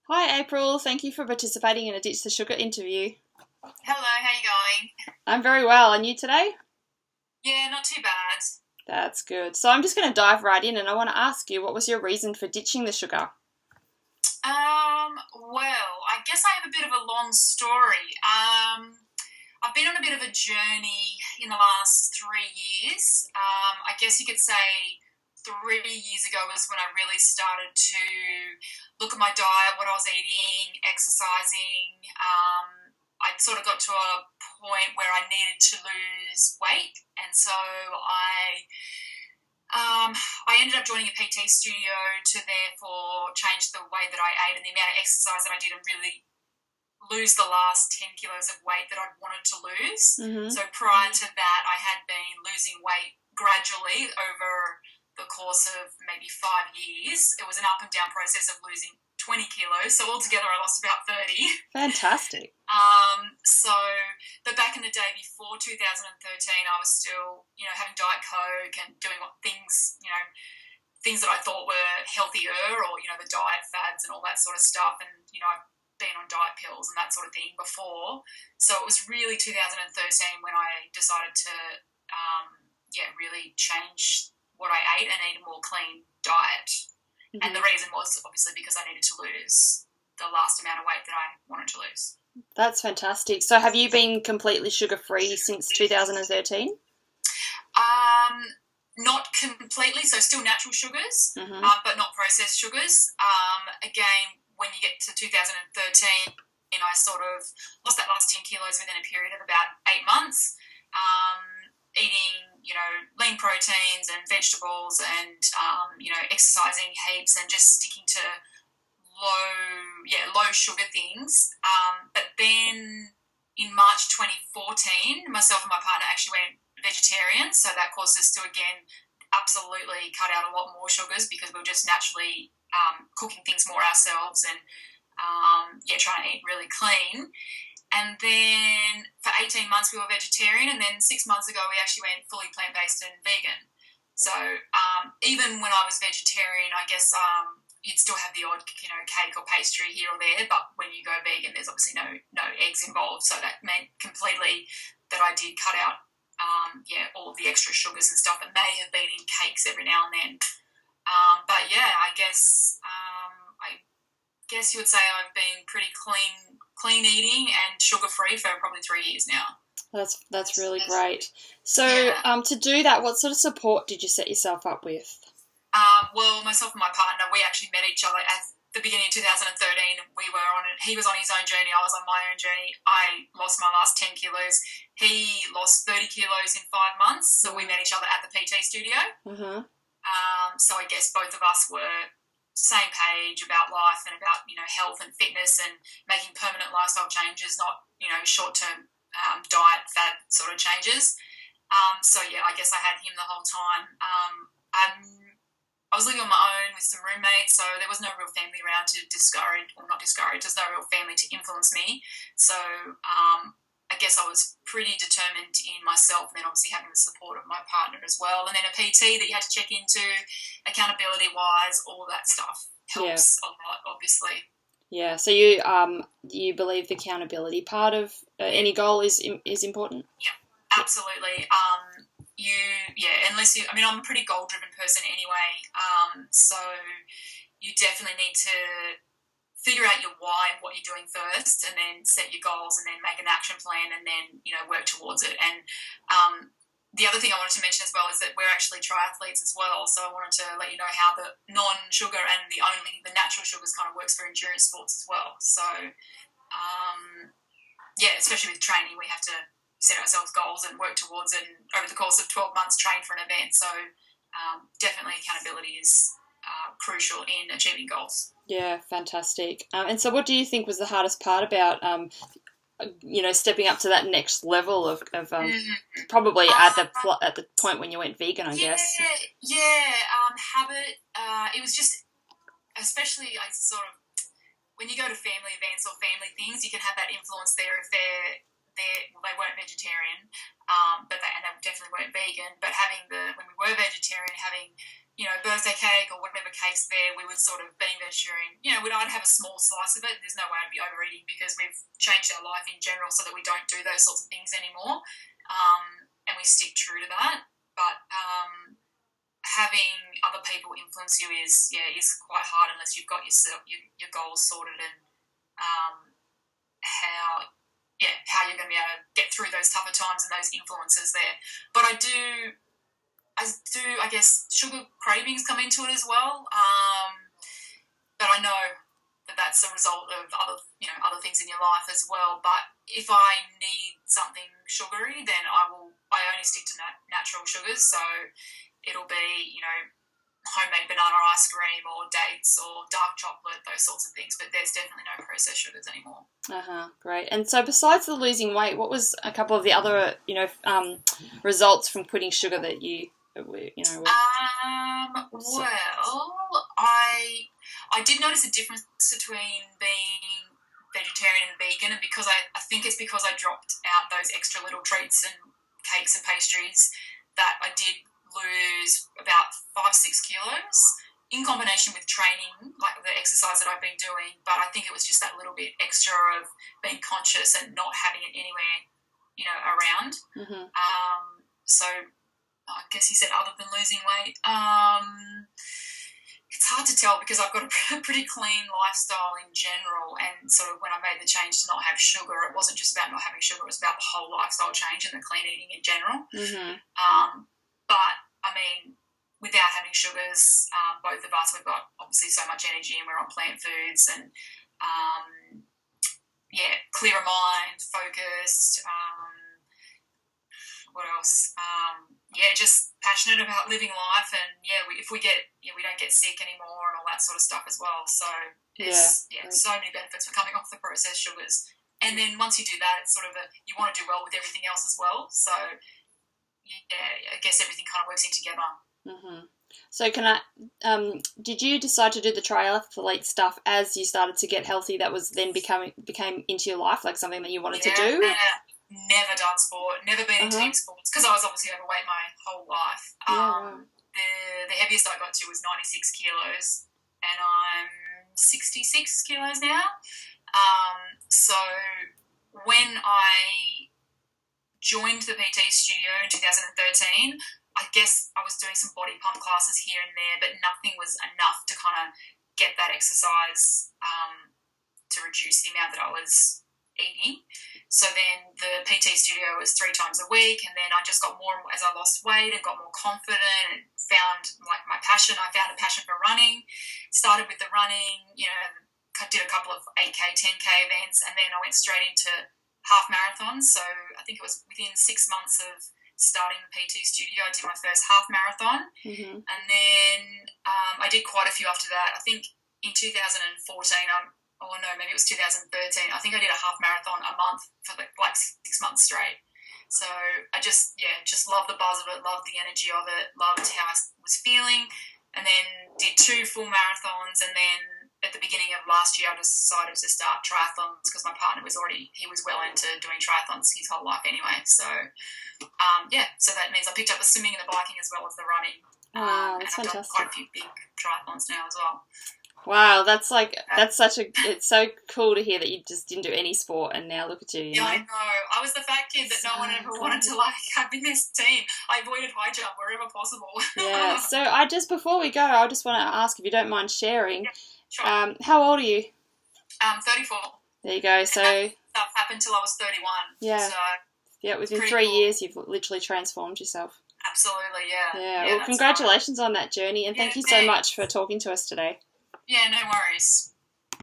Hi April, thank you for participating in a Ditch the Sugar interview. Hello, how you going? I'm very well, and you today? Yeah, not too bad. That's good. So I'm just going to dive right in and I want to ask you, what was your reason for ditching the sugar? I guess I have a bit of a long story. I've been on a bit of a journey in the last 3 years. I guess you could say 3 years ago was when I really started to look at my diet, what I was eating, exercising. I sort of got to a point where I needed to lose weight, and so I ended up joining a PT studio to therefore change the way that I ate and the amount of exercise that I did and really lose the last 10 kilos of weight that I'd wanted to lose. Mm-hmm. So prior to that, I had been losing weight gradually over the course of maybe 5 years. It was an up and down process of losing 20 kilos. So altogether, I lost about 30. Fantastic. So, but back in the day before 2013, I was still, having Diet Coke and doing things, things that I thought were healthier or, the diet fads and all that sort of stuff. And, I've been on diet pills and that sort of thing before. So it was really 2013 when I decided to, really change what I ate and eat a more clean diet. Mm-hmm. And the reason was obviously because I needed to lose the last amount of weight that I wanted to lose. That's fantastic. So have you been completely sugar-free since 2013? Not completely, so still natural sugars, mm-hmm. But not processed sugars. Again, when you get to 2013, I sort of lost that last 10 kilos within a period of about 8 months, eating, lean proteins and vegetables and, exercising heaps and just sticking to low sugar things. But then in March 2014, myself and my partner actually went vegetarian. So that caused us to, again, absolutely cut out a lot more sugars because we were just naturally cooking things more ourselves and, trying to eat really clean. And then for 18 months we were vegetarian, and then 6 months ago we actually went fully plant-based and vegan. So even when I was vegetarian, I guess you'd still have the odd, cake or pastry here or there. But when you go vegan, there's obviously no eggs involved. So that meant completely that I did cut out, all of the extra sugars and stuff that may have been in cakes every now and then. But yeah, I guess you would say I've been pretty clean eating and sugar-free for probably 3 years now. That's really great. So to do that, what sort of support did you set yourself up with? Well, myself and my partner, we actually met each other at the beginning of 2013. We were on it. He was on his own journey. I was on my own journey. I lost my last 10 kilos. He lost 30 kilos in 5 months. So we met each other at the PT studio. Mm-hmm. So I guess both of us were same page about life and about, health and fitness and making permanent lifestyle changes, not, short-term diet, fad sort of changes. I guess I had him the whole time. I was living on my own with some roommates, so there was no real family around to there's no real family to influence me. So I guess I was pretty determined in myself, and then obviously having the support of my partner as well. And then a PT that you had to check into, accountability-wise, all that stuff helps a lot, obviously. Yeah, so you believe the accountability part of any goal is important? Yeah, absolutely. I'm a pretty goal-driven person anyway, so you definitely need to figure out your why, what you're doing first, and then set your goals and then make an action plan and then, work towards it. And the other thing I wanted to mention as well is that we're actually triathletes as well, so I wanted to let you know how the non-sugar and the natural sugars kind of works for endurance sports as well. So, especially with training, we have to set ourselves goals and work towards it, and over the course of 12 months train for an event. So definitely accountability is crucial in achieving goals. Yeah, fantastic. And so what do you think was the hardest part about, stepping up to that next level of probably at the point when you went vegan, I guess? Habit. It was just, especially when you go to family events or family things, you can have that influence there if they weren't vegetarian, but they definitely weren't vegan. But when we were vegetarian, having birthday cake or whatever cake's there, we would sort of, being vegetarian, I'd have a small slice of it. There's no way I'd be overeating because we've changed our life in general so that we don't do those sorts of things anymore, and we stick true to that. But having other people influence you is quite hard unless you've got your goals sorted and how you're going to be able to get through those tougher times and those influences there. But I do, I guess, sugar cravings come into it as well. But I know that that's a result of other things in your life as well. But if I need something sugary, then I only stick to natural sugars. So it'll be, homemade banana ice cream or dates or dark chocolate, those sorts of things. But there's definitely no processed sugars anymore. Great. And so besides the losing weight, what was a couple of the other, results from quitting sugar that you Well, I did notice a difference between being vegetarian and vegan, and because I think it's because I dropped out those extra little treats and cakes and pastries that I did lose about 5-6 kilos in combination with training, like the exercise that I've been doing. But I think it was just that little bit extra of being conscious and not having it anywhere, around. Mm-hmm. So I guess you said other than losing weight. It's hard to tell because I've got a pretty clean lifestyle in general, and sort of when I made the change to not have sugar, it wasn't just about not having sugar, it was about the whole lifestyle change and the clean eating in general. Mm-hmm. But, I mean, without having sugars, both of us, we've got obviously so much energy and we're on plant foods and, clearer mind, focused, what else? Just passionate about living life, and if we don't get sick anymore and all that sort of stuff as well. So so many benefits for coming off the processed sugars. And then once you do that, it's sort of you want to do well with everything else as well. So I guess everything kind of works in together. Mm-hmm. So did you decide to do the triathlete stuff as you started to get healthy? That was then became into your life, like something that you wanted to do? Never done sport, never been in team sports because I was obviously overweight my whole life. The heaviest I got to was 96 kilos and I'm 66 kilos now. So when I joined the PT studio in 2013, I guess I was doing some body pump classes here and there, but nothing was enough to kind of get that exercise to reduce the amount that I was eating. So then the PT studio was 3 times a week, and then I just got more as I lost weight and got more confident and found like my passion. I found a passion for running, started with the running, did a couple of 8K, 10K events, and then I went straight into half marathons. So I think it was within 6 months of starting the PT studio, I did my first half marathon. Mm-hmm. And then I did quite a few after that. I think in 2014, maybe it was 2013, I think I did a half marathon a month for like 6 months straight. So I just loved the buzz of it, loved the energy of it, loved how I was feeling, and then did 2 full marathons. And then at the beginning of last year, I decided to start triathlons because my partner was well into doing triathlons his whole life anyway. So, so that means I picked up the swimming and the biking as well as the running. Wow, that's and I've fantastic. done quite a few big triathlons now as well. Wow, it's so cool to hear that you just didn't do any sport and now look at you. Yeah, I know. I was the fat kid that no one ever wanted to have in this team. I avoided high jump wherever possible. Yeah, so before we go, I just want to ask if you don't mind sharing. Yeah, sure. How old are you? 34. There you go. So that stuff happened till I was 31. Yeah. So within 3 years, you've literally transformed yourself. Absolutely, yeah. Yeah, well, congratulations on that journey, and thank you so much for talking to us today. Yeah, no worries.